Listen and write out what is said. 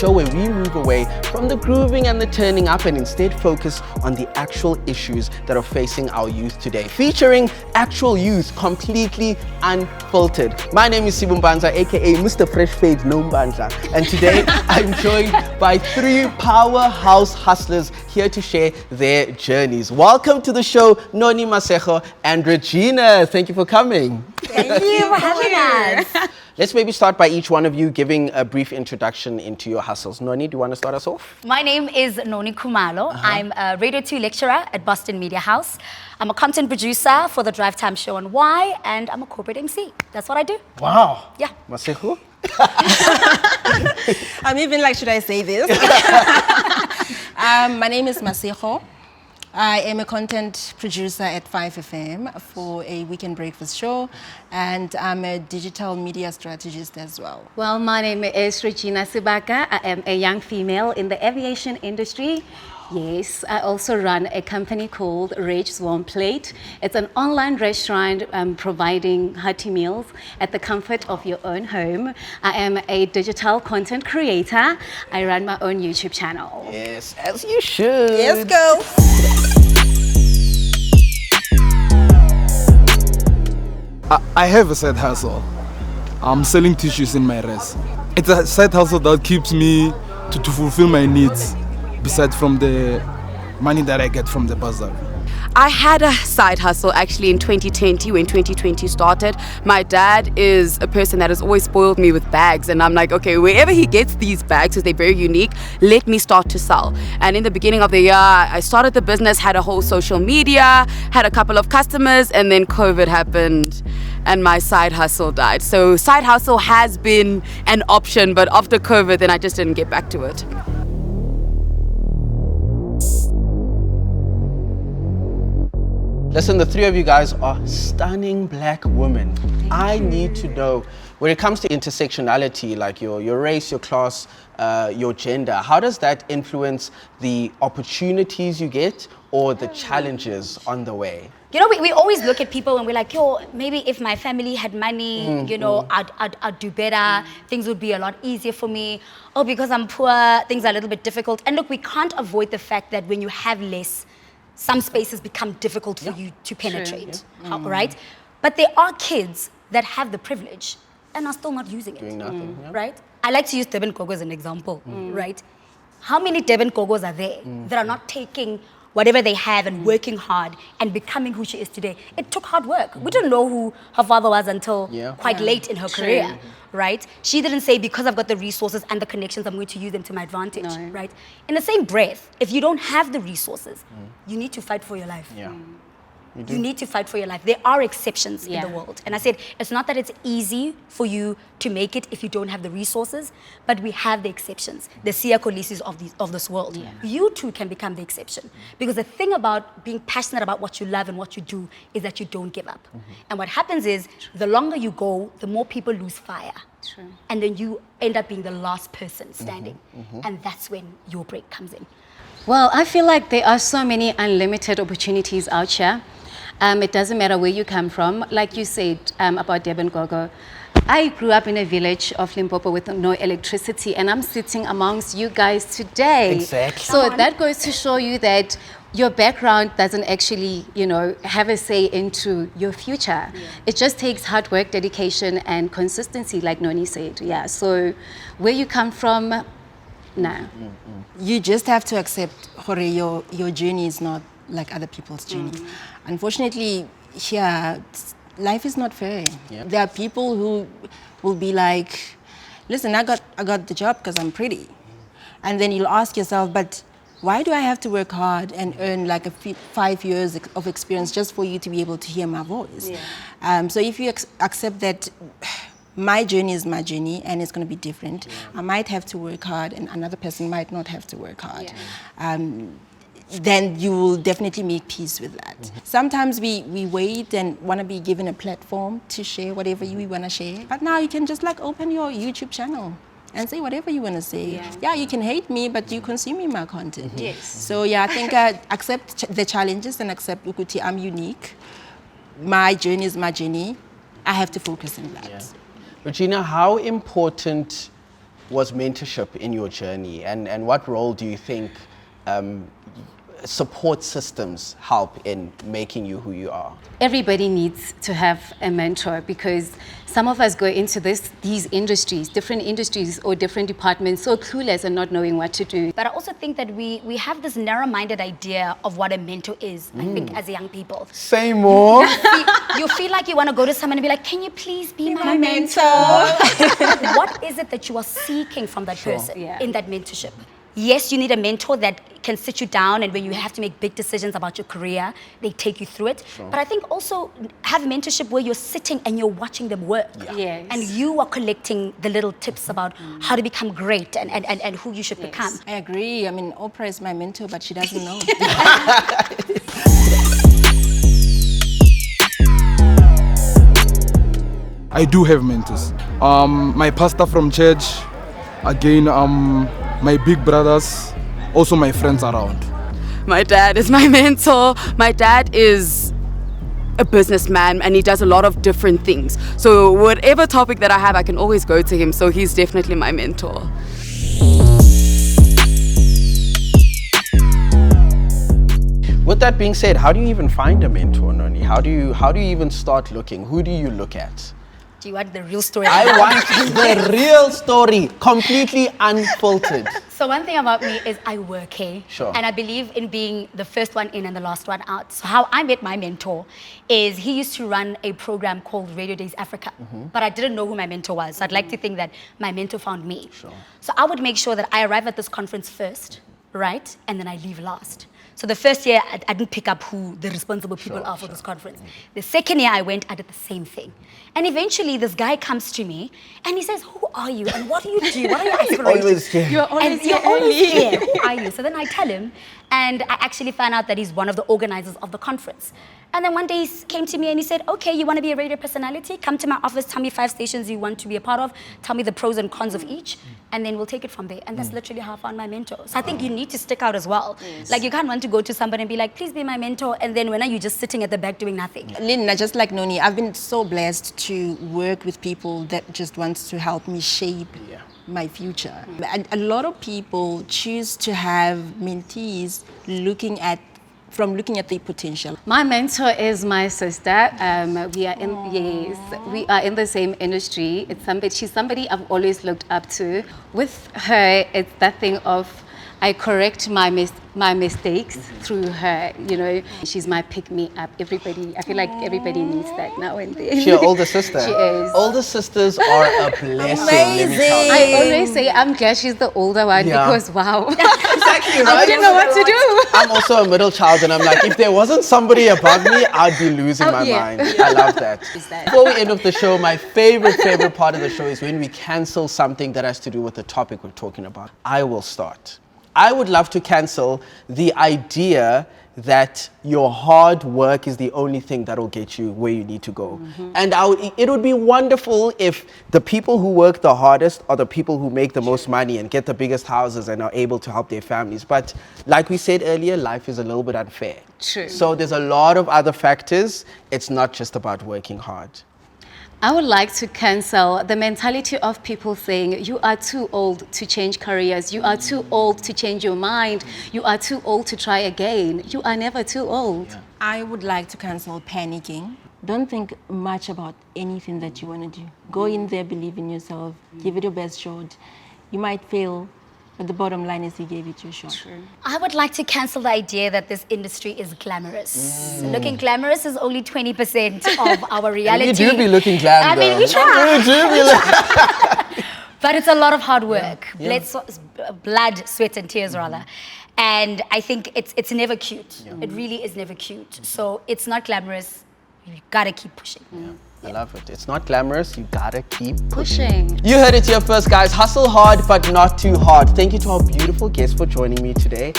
show where we move away from the grooving and the turning up and instead focus on the actual issues that are facing our youth today. Featuring actual youth, completely unfiltered. My name is Sibu Mpanza, aka Mr. Fresh Fade No Mpanza, and today I'm joined by three powerhouse hustlers here to share their journeys. Welcome to the show, Noni Masejo and Regina. Thank you for coming. Thank you for having us. Let's maybe start by each one of you giving a brief introduction into your hustles. Noni, do you want to start us off? My name is Noni Khumalo. I'm a Radio 2 lecturer at Boston Media House. I'm a content producer for the Drive Time show on Y, and I'm a corporate MC. That's what I do. Wow. Yeah. Masejo? I'm even like, should I say this? My name is Masejo. I am a content producer at 5FM for a weekend breakfast show, and I'm a digital media strategist as well. Well, my name is Regina Sibaka. I am a young female in the aviation industry. Yes, I also run a company called Rage's Warm Plate. It's an online restaurant providing hearty meals at the comfort of your own home. I am a digital content creator. I run my own YouTube channel. Yes, as you should. Let's go. I have a side hustle. I'm selling tissues in my res. It's a side hustle that keeps me to fulfill my needs, besides from the money that I get from the bazaar. I had a side hustle actually in 2020 when 2020 started. My dad is a person that has always spoiled me with bags, and I'm like, okay, wherever he gets these bags, because they're very unique, let me start to sell. And in the beginning of the year, I started the business, had a whole social media, had a couple of customers, and then COVID happened and my side hustle died. So side hustle has been an option, but after COVID, then I just didn't get back to it. Listen, the three of you guys are stunning black women. I need to know, when it comes to intersectionality, like your race, your class, your gender, how does that influence the opportunities you get or the challenges on the way? You know, we always look at people and we're like, yo, maybe if my family had money, you know, I'd do better. Things would be a lot easier for me. Oh, because I'm poor, things are a little bit difficult. And look, we can't avoid the fact that when you have less, some spaces become difficult for you to penetrate, right? But there are kids that have the privilege and are still not using it. Doing nothing, right? I like to use Durban Gogo as an example, right? How many Durban Gogos are there that are not taking whatever they have and working hard and becoming who she is today? It took hard work. We didn't know who her father was until quite late in her career, right? She didn't say, because I've got the resources and the connections, I'm going to use them to my advantage, right? In the same breath, if you don't have the resources, you need to fight for your life. You need to fight for your life. There are exceptions in the world. And I said, it's not that it's easy for you to make it if you don't have the resources, but we have the exceptions, the Siya Kolisis of this world. You too can become the exception. Because the thing about being passionate about what you love and what you do is that you don't give up. And what happens is, the longer you go, the more people lose fire. And then you end up being the last person standing. And that's when your break comes in. Well, I feel like there are so many unlimited opportunities out here. It doesn't matter where you come from. Like you said about Durban Gogo, I grew up in a village of Limpopo with no electricity, and I'm sitting amongst you guys today. Exactly. So that goes to show you that your background doesn't actually, you know, have a say into your future. It just takes hard work, dedication, and consistency, like Noni said. Yeah. So where you come from, nah. You just have to accept, Hore, your journey is not like other people's journey. Unfortunately, here, life is not fair. There are people who will be like, listen, I got the job because I'm pretty. And then you'll ask yourself, but why do I have to work hard and earn like 5 years of experience just for you to be able to hear my voice? So if you accept that my journey is my journey and it's going to be different, I might have to work hard and another person might not have to work hard. Then you will definitely make peace with that. Sometimes we wait and want to be given a platform to share whatever you want to share. But now you can just like open your YouTube channel and say whatever you want to say. Yeah, you can hate me, but you consuming my content. So yeah, I think accept the challenges and accept Ukuti, I'm unique. My journey is my journey. I have to focus on that. Regina, how important was mentorship in your journey, and what role do you think support systems help in making you who you are? Everybody needs to have a mentor, because some of us go into these industries, different industries or different departments, so clueless and not knowing what to do. But I also think that we have this narrow-minded idea of what a mentor is, I think, as young people. Say more. You feel like you want to go to someone and be like, can you please be my mentor? What is it that you are seeking from that person in that mentorship? Yes, you need a mentor that can sit you down, and when you have to make big decisions about your career, they take you through it. But I think also have mentorship where you're sitting and you're watching them work. Yes. And you are collecting the little tips about how to become great and who you should become. I agree. I mean, Oprah is my mentor, but she doesn't know. I do have mentors. My pastor from church, again, my big brothers, also my friends around. My dad is my mentor. My dad is a businessman and he does a lot of different things. So whatever topic that I have, I can always go to him. So he's definitely my mentor. With that being said, how do you even find a mentor, Noni? How do you even start looking? Who do you look at? Do you want the real story? I want the real story, completely unfiltered. So one thing about me is I work here. Sure. And I believe in being the first one in and the last one out. So how I met my mentor is he used to run a program called Radio Days Africa. But I didn't know who my mentor was. So I'd like to think that my mentor found me. Sure. So I would make sure that I arrive at this conference first, right? And then I leave last. So the first year, I didn't pick up who the responsible people are for this conference. The second year I went, I did the same thing. And eventually this guy comes to me and he says, who are you and what do you do? What are your aspirations? Always here. You're always You're always here. Who are you? So then I tell him, and I actually found out that he's one of the organizers of the conference. And then one day he came to me and he said, okay, you want to be a radio personality? Come to my office, tell me 5 stations you want to be a part of, tell me the pros and cons of each, and then we'll take it from there. And that's literally how I found my mentor. So I think you need to stick out as well. Yes. Like you can't want to go to somebody and be like, please be my mentor, and then when are you just sitting at the back doing nothing? Linda, just like Noni, I've been so blessed to work with people that just wants to help me shape my future. And a lot of people choose to have mentees looking at their potential. My mentor is my sister. We are in the same industry. She's somebody I've always looked up to. With her, it's that thing of I correct my mistakes through her. You know, she's my pick-me-up. I feel like everybody needs that now and then. She's your older sister? She is. Older sisters are a blessing. Let me tell you. I always say I'm glad she's the older one because wow. Exactly, right? I didn't know what to do. I'm also a middle child and I'm like, if there wasn't somebody above me, I'd be losing my mind. I love that. Before we end off the show, my favorite part of the show is when we cancel something that has to do with the topic we're talking about. I will start. I would love to cancel the idea that your hard work is the only thing that will get you where you need to go. And it would be wonderful if the people who work the hardest are the people who make the most money and get the biggest houses and are able to help their families. But like we said earlier, life is a little bit unfair. True. So there's a lot of other factors. It's not just about working hard. I would like to cancel the mentality of people saying you are too old to change careers, you are too old to change your mind, you are too old to try again. You are never too old. I would like to cancel panicking. Don't think much about anything that you want to do. Go in there, believe in yourself, give it your best shot. You might fail, but the bottom line is you gave it your shot. True. I would like to cancel the idea that this industry is glamorous. Looking glamorous is only 20% of our reality. And you do be looking glam, I mean, we try. But it's a lot of hard work. Blood, sweat, and tears, rather. And I think it's never cute. It really is never cute. So it's not glamorous. You gotta keep pushing. I love it. It's not glamorous. You gotta keep Pushing. You heard it here first, guys. Hustle hard, but not too hard. Thank you to our beautiful guests for joining me today.